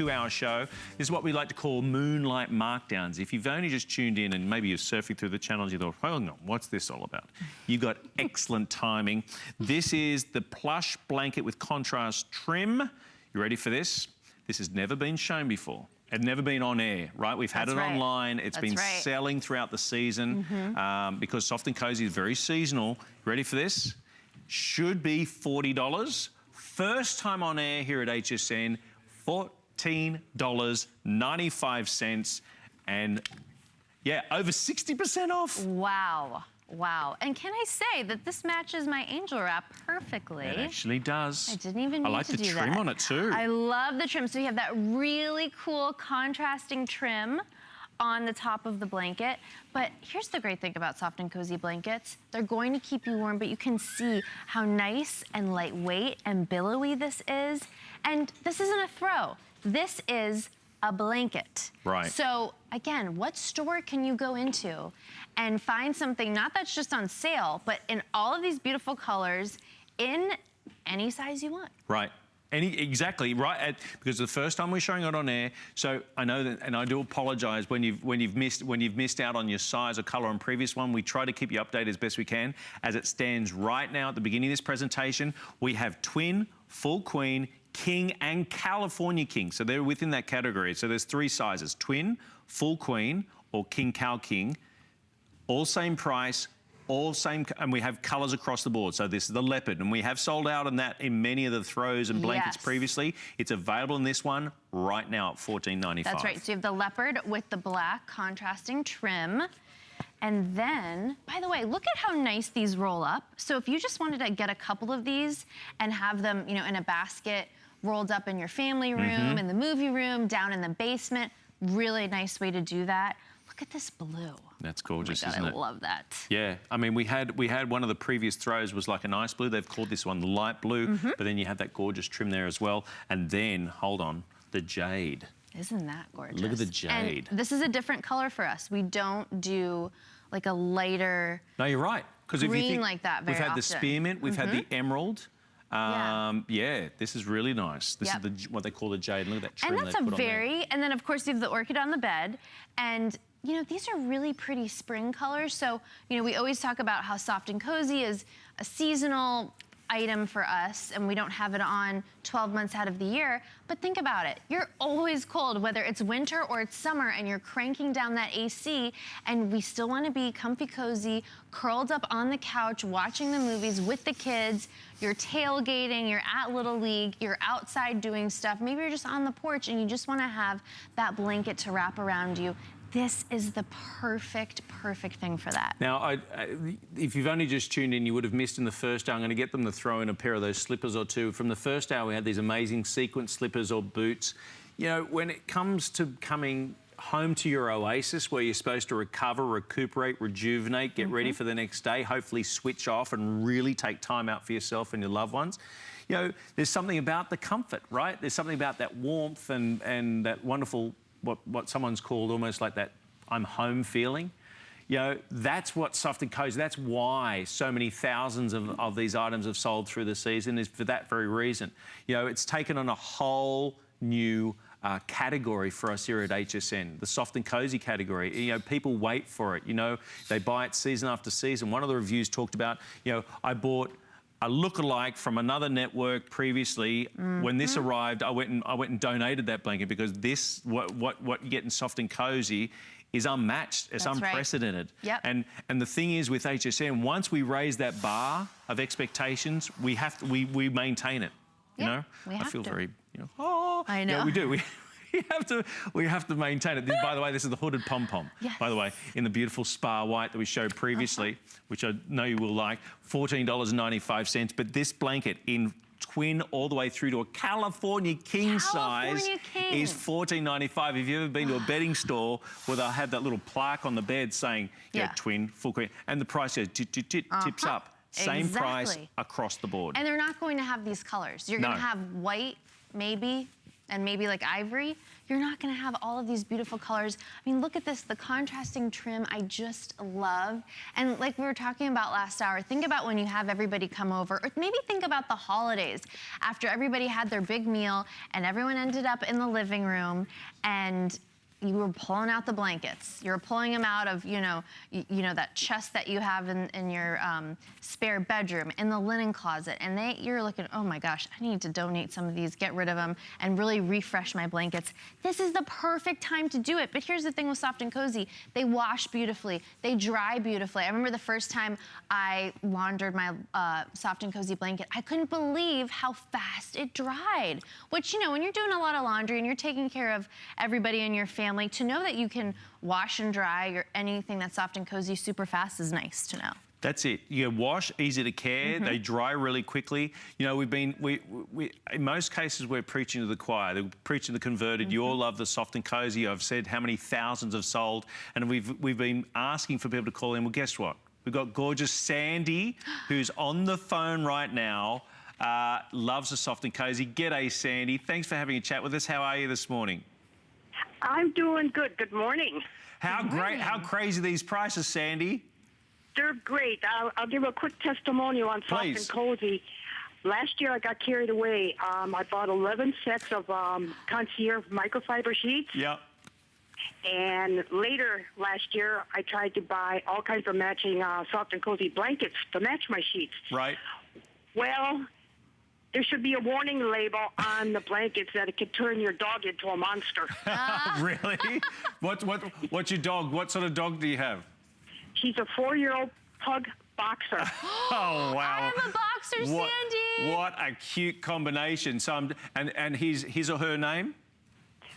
2-hour show. This is what we like to call moonlight markdowns. If you've only just tuned in and maybe you're surfing through the channels, you thought, hang on, what's this all about? You've got excellent timing. This is the plush blanket with contrast trim. You ready for this? This has never been shown before. Had never been on air, right? We've had it online. It's been selling throughout the season because Soft and Cozy is very seasonal. Ready for this? Should be $40. First time on air here at HSN, $14.95. And yeah, over 60% off. Wow. Wow. And can I say that this matches my angel wrap perfectly? It actually does. I didn't even need to do that. I like the trim on it too. I love the trim. So you have that really cool contrasting trim on the top of the blanket. But here's the great thing about Soft and Cozy blankets. They're going to keep you warm, but you can see how nice and lightweight and billowy this is. And this isn't a throw. This is a blanket. Right. So again, what store can you go into and find something, not that's just on sale, but in all of these beautiful colors in any size you want? Right. Exactly, right, because the first time we're showing it on air, so I know that, and I do apologise when you've missed out on your size or colour on previous one. We try to keep you updated as best we can. As it stands right now at the beginning of this presentation, we have twin, full queen, king and California king. So they're within that category. So there's 3 sizes, twin, full queen, or king, cal king, all same price, all same, and we have colors across the board. So this is the leopard, and we have sold out on that in many of the throws and blankets previously. It's available in this one right now at $14.95. That's right, so you have the leopard with the black contrasting trim. And then, by the way, look at how nice these roll up. So if you just wanted to get a couple of these and have them, you know, in a basket rolled up in your family room, in the movie room, down in the basement, really nice way to do that. Look at this blue. That's gorgeous, oh my God, isn't it? I love that. Yeah, I mean, we had one of the previous throws was like a nice blue. They've called this one the light blue, but then you have that gorgeous trim there as well. And then, hold on, the jade. Isn't that gorgeous? Look at the jade. And this is a different color for us. We don't do like a lighter No, you're right. Because if you think like that very we've had often. the spearmint, we've had the emerald. Yeah, this is really nice. This is what they call the jade. Look at that trim. And that's a very, and then of course you have the orchid on the bed. And you know, these are really pretty spring colors. So, you know, we always talk about how Soft and Cozy is a seasonal item for us and we don't have it on 12 months out of the year. But think about it. You're always cold, whether it's winter or it's summer, and you're cranking down that AC, and we still want to be comfy cozy, curled up on the couch, watching the movies with the kids. You're tailgating, you're at Little League, you're outside doing stuff. Maybe you're just on the porch and you just want to have that blanket to wrap around you. This is the perfect thing for that. Now, if you've only just tuned in, you would have missed in the first hour. I'm going to get them to throw in a pair of those slippers or two. From the first hour, we had these amazing sequin slippers or boots. You know, when it comes to coming home to your oasis where you're supposed to recover, recuperate, rejuvenate, get ready for the next day, hopefully switch off and really take time out for yourself and your loved ones. You know, there's something about the comfort, right? There's something about that warmth and that wonderful, what someone's called almost like that I'm home feeling. You know, that's what Soft and Cozy, that's why so many thousands of these items have sold through the season, is for that very reason. You know, it's taken on a whole new category for us here at HSN, the Soft and Cozy category. You know, people wait for it. You know, they buy it season after season. One of the reviews talked about, you know, I bought a lookalike from another network previously. When this arrived, I went and donated that blanket because this, what you get in Soft and Cozy is unmatched. It's unprecedented. And the thing is with HSN, once we raise that bar of expectations, we maintain it. You know, I feel very, you know, oh, I know. Yeah, we do. We have to maintain it. By the way, this is the hooded pom-pom. By the way, in the beautiful spa white that we showed previously, which I know you will like, $14.95. But this blanket in twin all the way through to a California king size is $14.95. If you've ever been to a bedding store where they'll have that little plaque on the bed saying, you know, twin, full queen, and the price goes tips up. Same price across the board. And they're not going to have these colors. You're going to have white, maybe, and maybe like ivory, you're not gonna have all of these beautiful colors. I mean, look at this, the contrasting trim, I just love. And like we were talking about last hour, think about when you have everybody come over, or maybe think about the holidays, after everybody had their big meal and everyone ended up in the living room and you were pulling out the blankets. You were pulling them out of, you know, that chest that you have in your spare bedroom, in the linen closet, and you're looking, oh my gosh, I need to donate some of these, get rid of them, and really refresh my blankets. This is the perfect time to do it. But here's the thing with Soft and Cozy. They wash beautifully. They dry beautifully. I remember the first time I laundered my Soft and Cozy blanket, I couldn't believe how fast it dried. Which, you know, when you're doing a lot of laundry and you're taking care of everybody in your family, to know that you can wash and dry anything that's Soft and Cozy super fast is nice to know. That's it. You wash, easy to care. They dry really quickly. You know, in most cases, we're preaching to the choir. They're preaching to the converted. You all love the Soft and Cozy. I've said how many thousands have sold, and we've been asking for people to call in. Well, guess what? We've got gorgeous Sandy, who's on the phone right now. Loves the Soft and Cozy. G'day, Sandy. Thanks for having a chat with us. How are you this morning? I'm doing good. Good morning. How crazy these prices, Sandy? They're great. I'll give a quick testimonial on Soft and Cozy. Last year I got carried away. I bought 11 sets of concierge microfiber sheets. Yep. And later last year I tried to buy all kinds of matching Soft and Cozy blankets to match my sheets. Right. Well, there should be a warning label on the blankets that it could turn your dog into a monster. Really? What's your dog? What sort of dog do you have? She's a 4-year-old pug boxer. Oh, wow. I have a boxer, Sandy. What a cute combination. So and his or her name?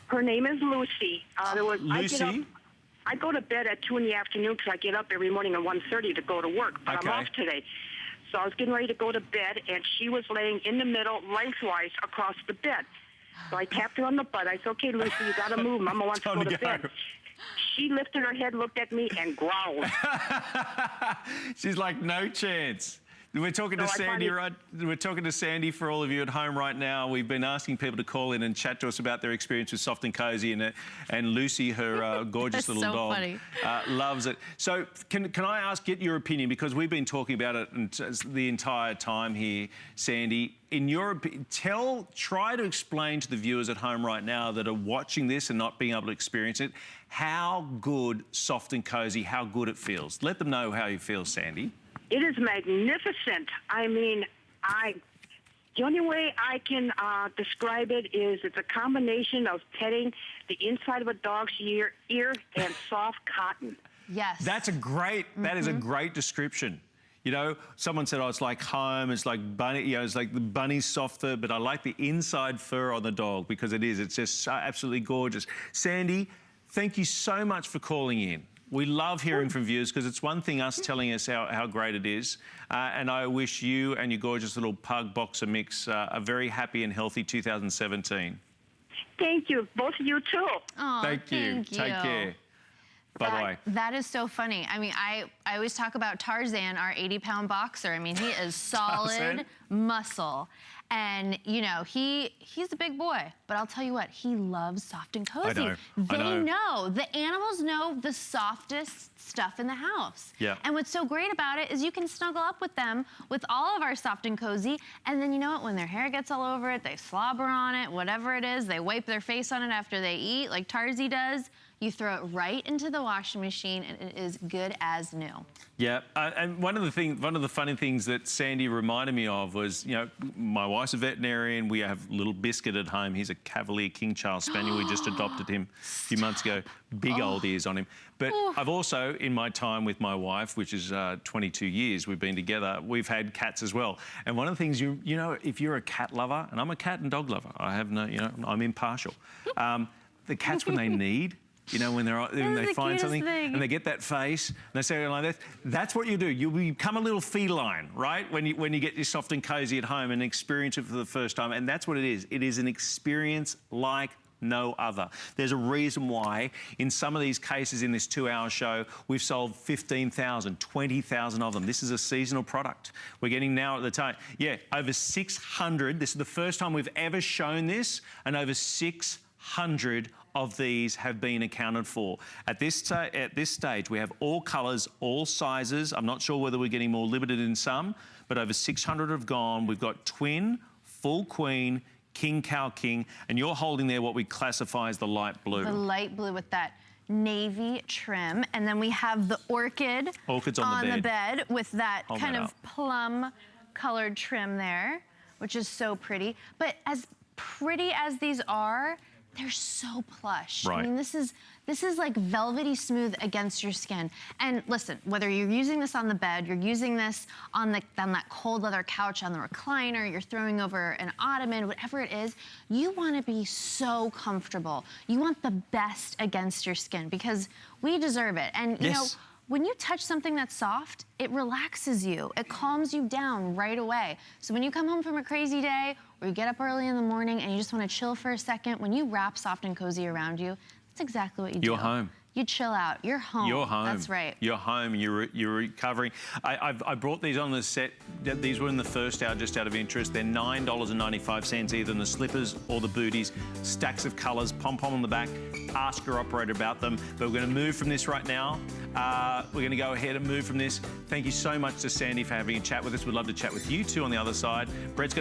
Her name is Lucy. Lucy? I go to bed at 2 in the afternoon because I get up every morning at 1:30 to go to work, but Okay. I'm off today. So I was getting ready to go to bed, and she was laying in the middle, lengthwise, across the bed. So I tapped her on the butt. I said, okay, Lucy, you got to move. Mama wants to go to bed. She lifted her head, looked at me, and growled. She's like, no chance. We're talking to Sandy, right? We're talking to Sandy for all of you at home right now. We've been asking people to call in and chat to us about their experience with Soft and Cozy, and Lucy, her gorgeous little so dog, funny. loves it. So can I get your opinion, because we've been talking about it the entire time here, Sandy. In your opinion, try to explain to the viewers at home right now that are watching this and not being able to experience it, how good Soft and Cozy, how good it feels. Let them know how you feel, Sandy. It is magnificent. I mean, the only way I can describe it is it's a combination of petting the inside of a dog's ear and soft cotton. Yes. That is a great description. You know, someone said, oh, it's like home, it's like bunny, you know, it's like the bunny's softer, but I like the inside fur on the dog because it's just so absolutely gorgeous. Sandy, thank you so much for calling in. We love hearing from viewers because it's one thing us telling us how great it is. And I wish you and your gorgeous little pug boxer mix a very happy and healthy 2017. Thank you. Both of you, too. Oh, thank you. Take care. Bye-bye. That is so funny. I mean, I always talk about Tarzan, our 80-pound boxer. I mean, he is solid muscle. And, you know, he's a big boy, but I'll tell you what, he loves Soft and Cozy. I know. They know. The animals know the softest stuff in the house. Yeah. And what's so great about it is you can snuggle up with them with all of our Soft and Cozy, and then you know what, when their hair gets all over it, they slobber on it, whatever it is, they wipe their face on it after they eat, like Tarzy does. You throw it right into the washing machine, and it is good as new. Yeah, and one of the funny things that Sandy reminded me of was, you know, my wife's a veterinarian. We have little Biscuit at home. He's a Cavalier King Charles Spaniel. We just adopted him a few months ago. Big old ears on him. But I've also, in my time with my wife, which is 22 years we've been together, we've had cats as well. And one of the things, you know, if you're a cat lover, and I'm a cat and dog lover, I have no, you know, I'm impartial. The cats, when they need, you know, when they find something and they get that face and they say like that, that's what you do. You become a little feline, right? When you get your Soft and Cozy at home and experience it for the first time. And that's what it is. It is an experience like no other. There's a reason why in some of these cases in this 2-hour show, we've sold 15,000, 20,000 of them. This is a seasonal product. We're getting now at the time, yeah, over 600. This is the first time we've ever shown this, and over 600 of these have been accounted for. At this stage, we have all colours, all sizes. I'm not sure whether we're getting more limited in some, but over 600 have gone. We've got twin, full queen, king, cow, king, and you're holding there what we classify as the light blue. The light blue with that navy trim, and then we have the orchid on the bed with that kind of plum colored trim there, which is so pretty. But as pretty as these are, they're so plush. Right. I mean, this is like velvety smooth against your skin. And listen, whether you're using this on the bed, you're using this on that cold leather couch, on the recliner, you're throwing over an ottoman, whatever it is, you want to be so comfortable. You want the best against your skin because we deserve it. And you know, when you touch something that's soft, it relaxes you. It calms you down right away. So when you come home from a crazy day, or you get up early in the morning and you just want to chill for a second, when you wrap soft and cozy around you, that's exactly what you do. You're home. You chill out. You're home. You're home. That's right. You're home. You're recovering. I brought these on the set. These were in the first hour, just out of interest. They're $9.95, either in the slippers or the booties. Stacks of colours, pom-pom on the back. Ask your operator about them. But we're going to move from this right now. We're going to go ahead and move from this. Thank you so much to Sandy for having a chat with us. We'd love to chat with you too on the other side. Brett's